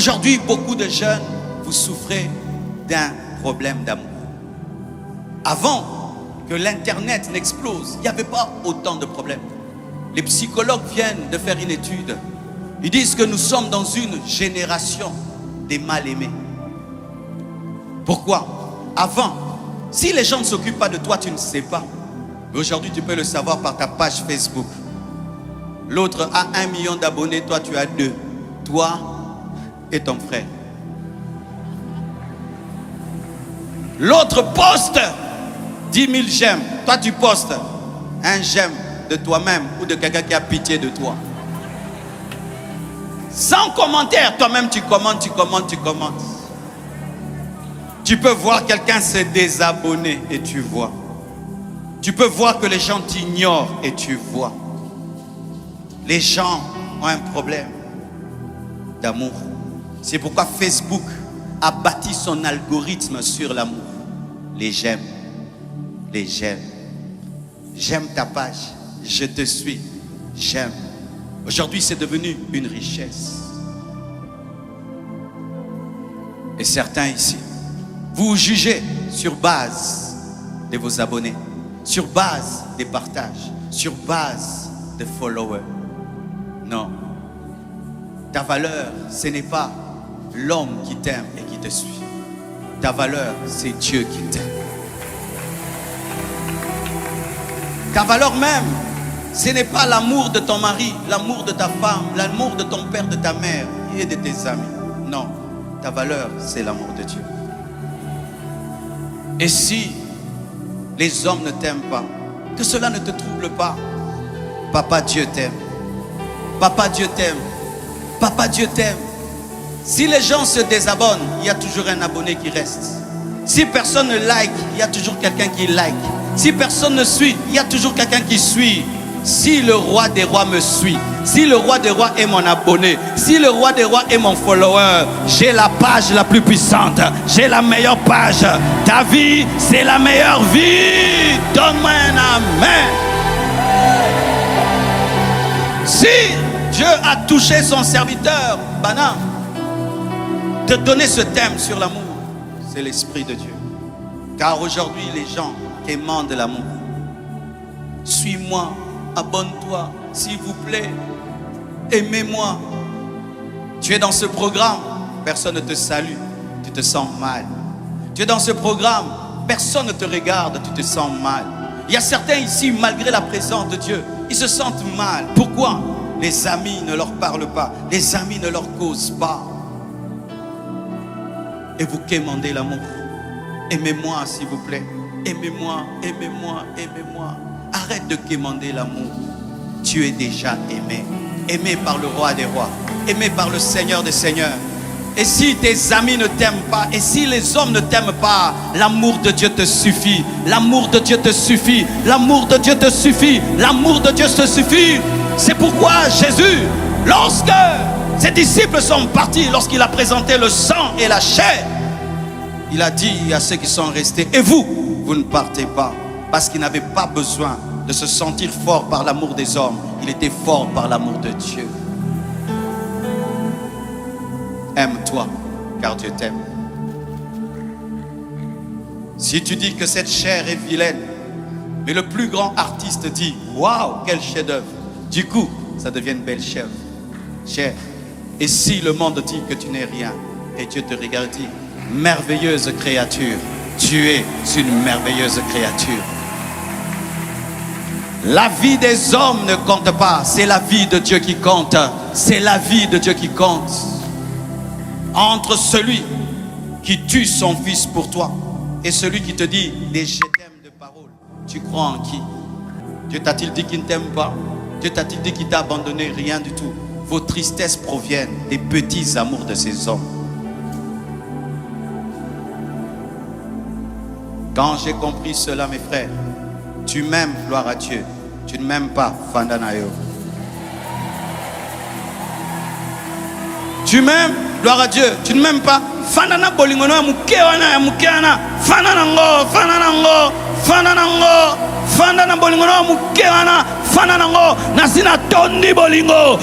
Aujourd'hui, beaucoup de jeunes, vous souffrez d'un problème d'amour. Avant que l'Internet n'explose, il n'y avait pas autant de problèmes. Les psychologues viennent de faire une étude. Ils disent que nous sommes dans une génération des mal-aimés. Pourquoi? Avant, si les gens ne s'occupent pas de toi, tu ne sais pas. Mais aujourd'hui, tu peux le savoir par ta page Facebook. L'autre a 1 million d'abonnés, toi tu as 2. Toi et ton frère. L'autre poste 10 000 j'aime. Toi tu postes un j'aime de toi-même ou de quelqu'un qui a pitié de toi. Sans commentaire, toi-même tu commentes. Tu peux voir quelqu'un se désabonner et tu vois. Tu peux voir que les gens t'ignorent et tu vois. Les gens ont un problème d'amour. C'est pourquoi Facebook a bâti son algorithme sur l'amour. Les j'aime, les j'aime. J'aime ta page, je te suis, j'aime. Aujourd'hui, c'est devenu une richesse. Et certains ici, vous jugez sur base de vos abonnés, sur base des partages, sur base des followers. Non. Ta valeur, ce n'est pas l'homme qui t'aime et qui te suit. Ta valeur, c'est Dieu qui t'aime. Ta valeur même, ce n'est pas l'amour de ton mari, l'amour de ta femme, l'amour de ton père, de ta mère et de tes amis. Non, ta valeur, c'est l'amour de Dieu. Et si les hommes ne t'aiment pas, que cela ne te trouble pas. Papa Dieu t'aime. Papa Dieu t'aime. Papa Dieu t'aime. Si les gens se désabonnent, il y a toujours un abonné qui reste. Si personne ne like, il y a toujours quelqu'un qui like. Si personne ne suit, il y a toujours quelqu'un qui suit. Si le roi des rois me suit, si le roi des rois est mon abonné, si le roi des rois est mon follower, j'ai la page la plus puissante, j'ai la meilleure page. Ta vie, c'est la meilleure vie. Donne-moi un amen. Si Dieu a touché son serviteur, Bana, de donner ce thème sur l'amour, c'est l'Esprit de Dieu. Car aujourd'hui, les gens quémandent l'amour. Suis-moi, abonne-toi, s'il vous plaît, aimez-moi. Tu es dans ce programme, personne ne te salue, tu te sens mal. Tu es dans ce programme, personne ne te regarde, tu te sens mal. Il y a certains ici, malgré la présence de Dieu, ils se sentent mal. Pourquoi? Les amis ne leur parlent pas, les amis ne leur causent pas. Et vous quémandez l'amour. Aimez-moi, s'il vous plaît. Aimez-moi, aimez-moi, aimez-moi. Arrête de quémander l'amour. Tu es déjà aimé. Aimé par le roi des rois. Aimé par le Seigneur des seigneurs. Et si tes amis ne t'aiment pas, et si les hommes ne t'aiment pas, l'amour de Dieu te suffit. L'amour de Dieu te suffit. L'amour de Dieu te suffit. L'amour de Dieu te suffit. C'est pourquoi Jésus, lorsque ses disciples sont partis, lorsqu'il a présenté le sang et la chair, il a dit à ceux qui sont restés, et vous, vous ne partez pas. Parce qu'il n'avait pas besoin de se sentir fort par l'amour des hommes. Il était fort par l'amour de Dieu. Aime-toi, car Dieu t'aime. Si tu dis que cette chair est vilaine, mais le plus grand artiste dit, waouh, quel chef-d'œuvre. Du coup, ça devient une belle chair. Et si le monde dit que tu n'es rien, et Dieu te regarde dit, merveilleuse créature, tu es une merveilleuse créature. La vie des hommes ne compte pas, c'est la vie de Dieu qui compte. C'est la vie de Dieu qui compte. Entre celui qui tue son fils pour toi et celui qui te dit des je t'aime de parole, tu crois en qui? Dieu t'a-t-il dit qu'il ne t'aime pas? Dieu t'a-t-il dit qu'il t'a abandonné? Rien du tout. Vos tristesses proviennent des petits amours de ces hommes. Quand j'ai compris cela, mes frères, tu m'aimes, gloire à Dieu. Tu ne m'aimes pas, Fandanayo. Tu m'aimes, gloire à Dieu. Tu ne m'aimes pas, Fandana Bolingono, Mukewana, Mukeana, Fananango, Fananango, Fananango, fanda na bolingo na muke wana fanda nango nasina tondi bolingo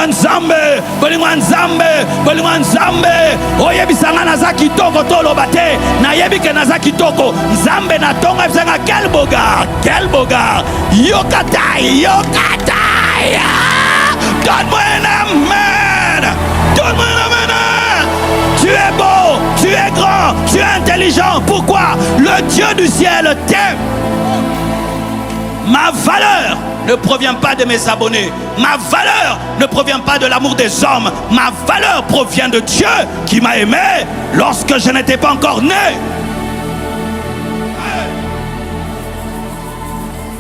nzambe oyebisanga naza kitoko toloba te nayebi ke naza kitoko nzambe na tonga bisanga quel bogar yokatai donne-moi un amen. Tu es beau, tu es grand, tu es intelligent. Pourquoi? Le Dieu du ciel t'aime. Ma valeur ne provient pas de mes abonnés. Ma valeur ne provient pas de l'amour des hommes. Ma valeur provient de Dieu qui m'a aimé lorsque je n'étais pas encore né.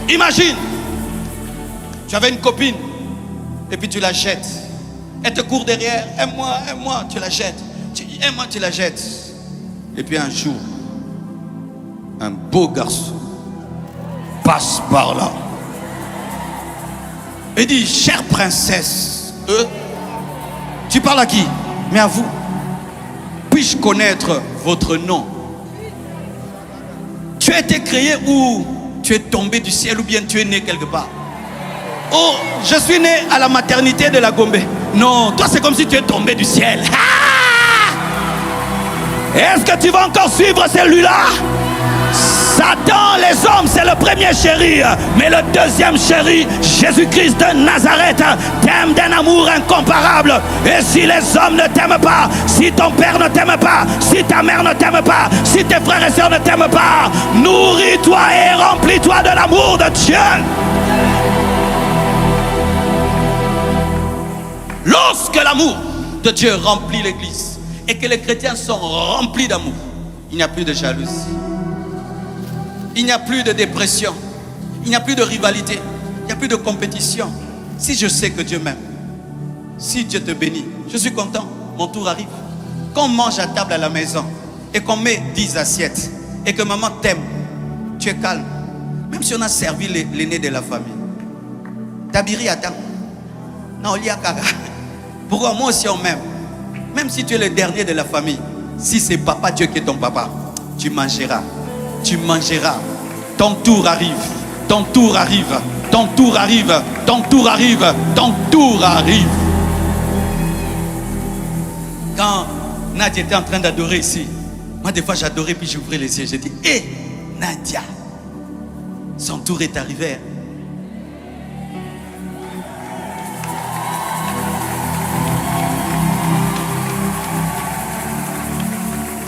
Imagine, tu avais une copine et puis tu la jettes. Elle te court derrière, aime-moi, tu la jettes. Aime-moi, tu la jettes. Et puis un jour, un beau garçon passe par là et dit, chère princesse, tu parles à qui? Mais à vous. Puis-je connaître votre nom? Tu as été créé où? Tu es tombé du ciel ou bien tu es né quelque part? Oh, je suis né à la maternité de la Gombe. Non, toi c'est comme si tu es tombé du ciel. Est-ce que tu vas encore suivre celui-là? Satan, les hommes, c'est le premier chéri. Mais le deuxième chéri, Jésus-Christ de Nazareth, t'aime d'un amour incomparable. Et si les hommes ne t'aiment pas, si ton père ne t'aime pas, si ta mère ne t'aime pas, si tes frères et sœurs ne t'aiment pas, nourris-toi et remplis-toi de l'amour de Dieu. Lorsque l'amour de Dieu remplit l'église et que les chrétiens sont remplis d'amour, il n'y a plus de jalousie, il n'y a plus de dépression, il n'y a plus de rivalité, il n'y a plus de compétition. Si je sais que Dieu m'aime, si Dieu te bénit, je suis content, mon tour arrive. Quand on mange à table à la maison et qu'on met 10 assiettes et que maman t'aime, tu es calme. Même si on a servi l'aîné de la famille, Tabiri attend. Non, il y a Kara. Pourquoi? Moi aussi on m'aime. Même si tu es le dernier de la famille, si c'est papa Dieu qui est ton papa, tu mangeras. Tu mangeras. Ton tour arrive. Ton tour arrive. Ton tour arrive. Ton tour arrive. Ton tour arrive. Quand Nadia était en train d'adorer ici, moi des fois j'adorais puis j'ouvrais les yeux. J'ai dit, hé Nadia, son tour est arrivé.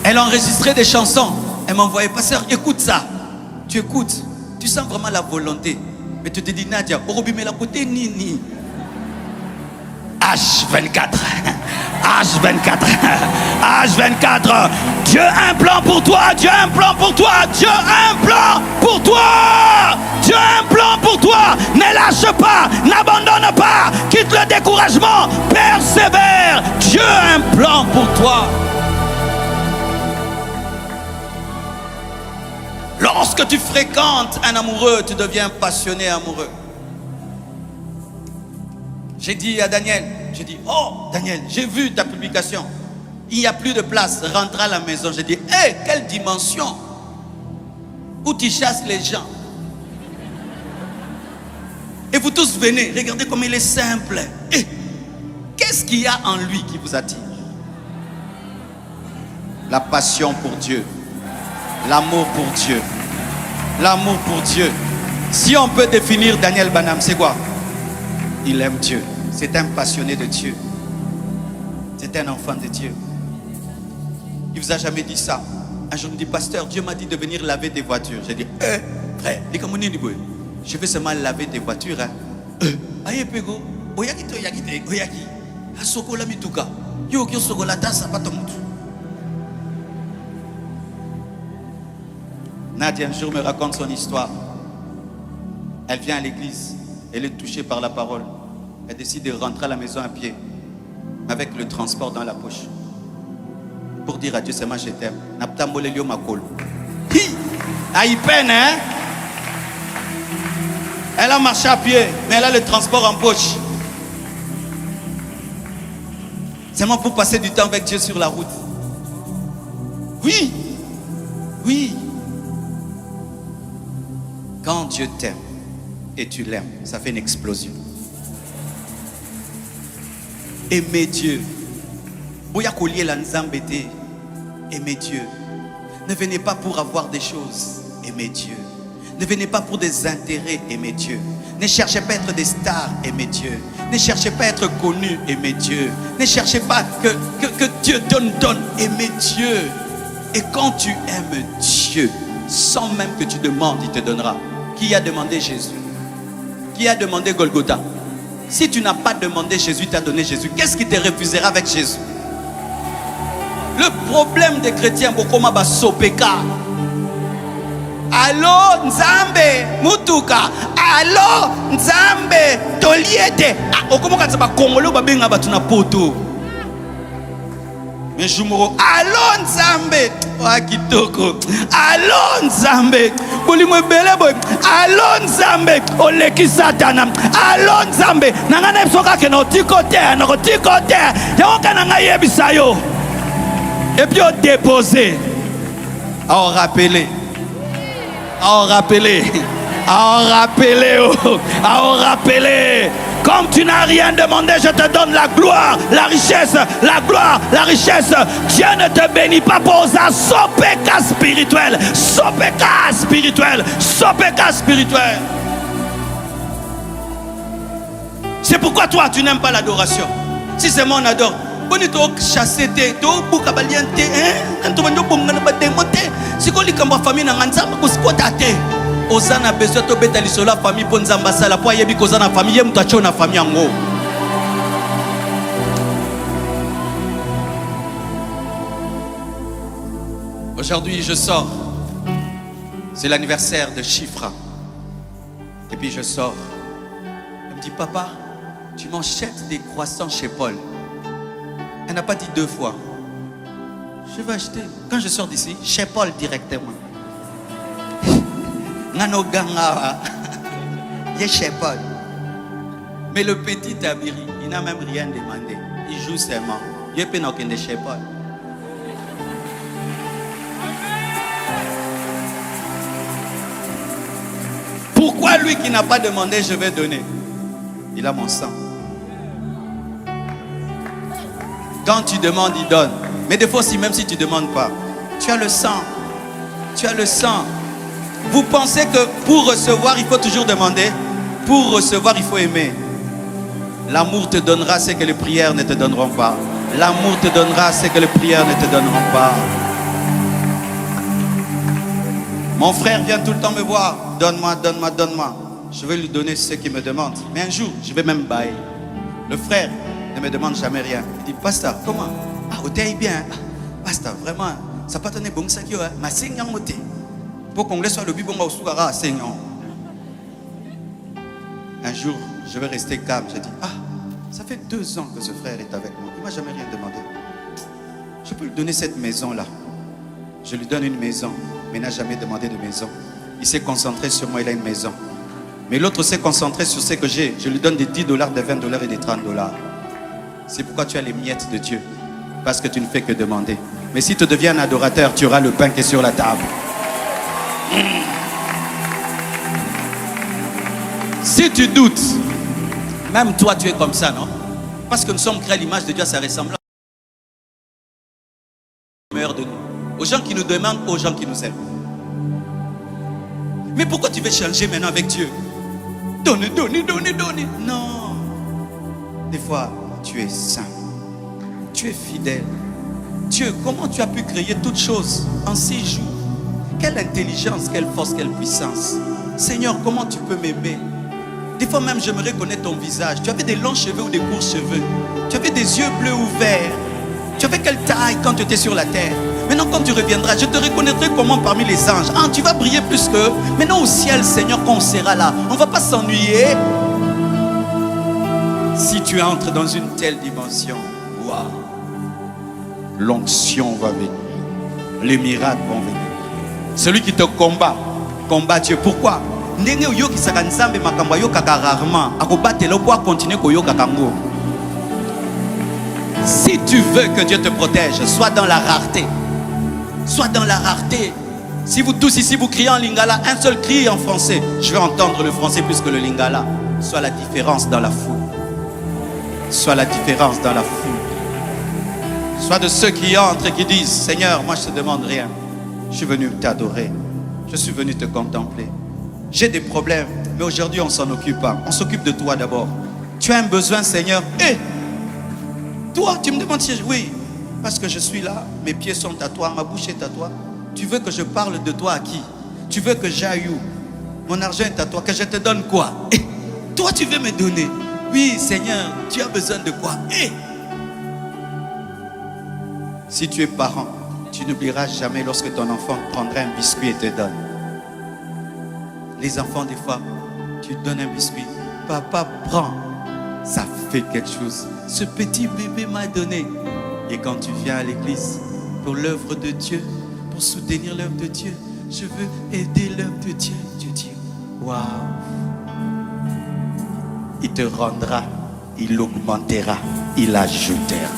Elle enregistrait des chansons. Elle m'envoyait, pasteur, écoute ça. Tu écoutes. Tu sens vraiment la volonté. Mais tu te dis, Nadia, Orobime la côté Nini. H24. H24. H24. Dieu a un plan pour toi. Dieu a un plan pour toi. Dieu a un plan pour toi. Dieu a un plan pour toi. Ne lâche pas. N'abandonne pas. Quitte le découragement. Persévère. Dieu a un plan pour toi. Lorsque tu fréquentes un amoureux, tu deviens passionné amoureux. J'ai dit à Daniel, j'ai dit, oh Daniel, j'ai vu ta publication. Il n'y a plus de place, rentre à la maison. J'ai dit, hé, quelle dimension où tu chasses les gens. Et vous tous venez, regardez comme il est simple. Et qu'est-ce qu'il y a en lui qui vous attire? La passion pour Dieu. L'amour pour Dieu. L'amour pour Dieu. Si on peut définir Daniel Banham, c'est quoi? Il aime Dieu. C'est un passionné de Dieu. C'est un enfant de Dieu. Il vous a jamais dit ça? Un jour, il me dit, pasteur, Dieu m'a dit de venir laver des voitures. J'ai dit, frère, je vais seulement laver des voitures. Aïe, pego, oyaki to oyaki, oyaki. Asokola mituka. Yo kyo sokola tasa patomutu. Nadia un jour me raconte son histoire. Elle vient à l'église, elle est touchée par la parole. Elle décide de rentrer à la maison à pied, avec le transport dans la poche, pour dire à Dieu seulement je t'aime. Naptambolelio makol. Aïe peine, hein? Elle a marché à pied, mais elle a le transport en poche. C'est moi pour passer du temps avec Dieu sur la route. Oui, oui. Quand Dieu t'aime et tu l'aimes, ça fait une explosion. Aimez Dieu. Aimez Dieu. Ne venez pas pour avoir des choses. Aimez Dieu. Ne venez pas pour des intérêts. Aimez Dieu. Ne cherchez pas à être des stars. Aimez Dieu. Ne cherchez pas à être connu. Aimez Dieu. Ne cherchez pas que Dieu donne. Aimez Dieu. Et quand tu aimes Dieu, sans même que tu demandes, il te donnera. Qui a demandé Jésus? Qui a demandé Golgotha? Si tu n'as pas demandé Jésus, t'a donné Jésus. Qu'est-ce qui te refusera avec Jésus? Le problème des chrétiens, Bokoma Basopeka. Allo Nzambe Mutuka. Allo Nzambe Toliete. Okomo katsaba Kongolo babenga batuna poto. Mais Jumoro, allo Nzambe. Wa kitoko. Allo Nzambe. Bolimwe bele boy. Allo Nzambe. Oleki Satana. Allo Nzambe. Nangana esoka ke no tikote, no tikote. Yaoka nanga yebisa yo. Et puis on déposé. À en rappeler. À en rappeler. À en rappeler. À en rappeler. Comme tu n'as rien demandé, je te donne la gloire, la richesse, la gloire, la richesse. Dieu ne te bénit pas pour ça. Sopeka spirituel. Sopeka spirituel. Sopeka spirituel. C'est pourquoi toi, tu n'aimes pas l'adoration. Si c'est moi, on adore. Bonito chasser te to buka baliente hein to banyo bongana bademote sikoli kamba famille na nzamba kusikota te ozana besoin to beta lisola famille po nzamba sala po yebi kozana famille mtu acho na famille yango. Aujourd'hui je sors, c'est l'anniversaire de Chifra et puis je sors, elle me dit papa tu m'achètes des croissants chez Paul. Elle n'a pas dit 2 fois. Je vais acheter. Quand je sors d'ici, chez Paul directement. Nanoganga. Il est chez Paul. Mais le petit Tabiri, il n'a même rien demandé. Il joue seulement. Il est pénoqué de chez Paul. Pourquoi lui qui n'a pas demandé, je vais donner? Il a mon sang. Quand tu demandes, il donne. Mais des fois aussi, même si tu ne demandes pas, tu as le sang. Tu as le sang. Vous pensez que pour recevoir, il faut toujours demander? Pour recevoir, il faut aimer. L'amour te donnera ce que les prières ne te donneront pas. L'amour te donnera ce que les prières ne te donneront pas. Mon frère vient tout le temps me voir. Donne-moi, donne-moi, donne-moi. Je vais lui donner ce qu'il me demande. Mais un jour, je vais même bailler. Le frère ne me demande jamais rien. Il dit, pasteur, comment? Ah, au thé bien. Ah, pasteur, vraiment, ça pas donné bon ça qui est. Ma seigneur moté. Pour qu'on laisse le bibon au soukara, seigneur. Un jour, je vais rester calme. Je dis, ah, ça fait 2 ans que ce frère est avec moi. Il m'a jamais rien demandé. Je peux lui donner cette maison-là. Je lui donne une maison, mais il n'a jamais demandé de maison. Il s'est concentré sur moi, il a une maison. Mais l'autre s'est concentré sur ce que j'ai. Je lui donne des $10, des $20 et des $30. C'est pourquoi tu as les miettes de Dieu. Parce que tu ne fais que demander. Mais si tu deviens un adorateur, tu auras le pain qui est sur la table. Si tu doutes, même toi tu es comme ça, non? Parce que nous sommes créés à l'image de Dieu, à sa ressemblance. Le meilleur de nous. Aux gens qui nous demandent, aux gens qui nous aiment. Mais pourquoi tu veux changer maintenant avec Dieu? Donne, donne, donne, donne. Non. Des fois, tu es saint. Tu es fidèle. Dieu, comment tu as pu créer toutes choses en 6 jours? Quelle intelligence, quelle force, quelle puissance. Seigneur, comment tu peux m'aimer? Des fois même, je me reconnais ton visage. Tu avais des longs cheveux ou des courts cheveux. Tu avais des yeux bleus ou verts. Tu avais quelle taille quand tu étais sur la terre? Maintenant, quand tu reviendras, je te reconnaîtrai comment parmi les anges. Ah, tu vas briller plus qu'eux. Maintenant, au ciel, Seigneur, quand on sera là, on ne va pas s'ennuyer. Si tu entres dans une telle dimension, waouh, l'onction va venir. Les miracles vont venir. Celui qui te combat, combat Dieu. Pourquoi? Si tu veux que Dieu te protège, sois dans la rareté. Sois dans la rareté. Si vous tous ici vous criez en lingala, un seul cri en français, je vais entendre le français plus que le lingala. Soit la différence dans la foule. Soit la différence dans la foule. Soit de ceux qui entrent et qui disent, Seigneur, moi je ne te demande rien. Je suis venu t'adorer. Je suis venu te contempler. J'ai des problèmes, mais aujourd'hui on ne s'en occupe pas. On s'occupe de toi d'abord. Tu as un besoin, Seigneur. Et toi, tu me demandes si oui, parce que je suis là, mes pieds sont à toi, ma bouche est à toi. Tu veux que je parle de toi à qui? Tu veux que j'aille où? Mon argent est à toi, que je te donne quoi? Et toi, tu veux me donner? Oui, Seigneur, tu as besoin de quoi? Et si tu es parent, tu n'oublieras jamais lorsque ton enfant prendra un biscuit et te donne. Les enfants, des fois, tu donnes un biscuit. Papa, prends. Ça fait quelque chose. Ce petit bébé m'a donné. Et quand tu viens à l'église pour l'œuvre de Dieu, pour soutenir l'œuvre de Dieu, je veux aider l'œuvre de Dieu. Dieu dit, waouh. Il te rendra, il augmentera, il ajoutera.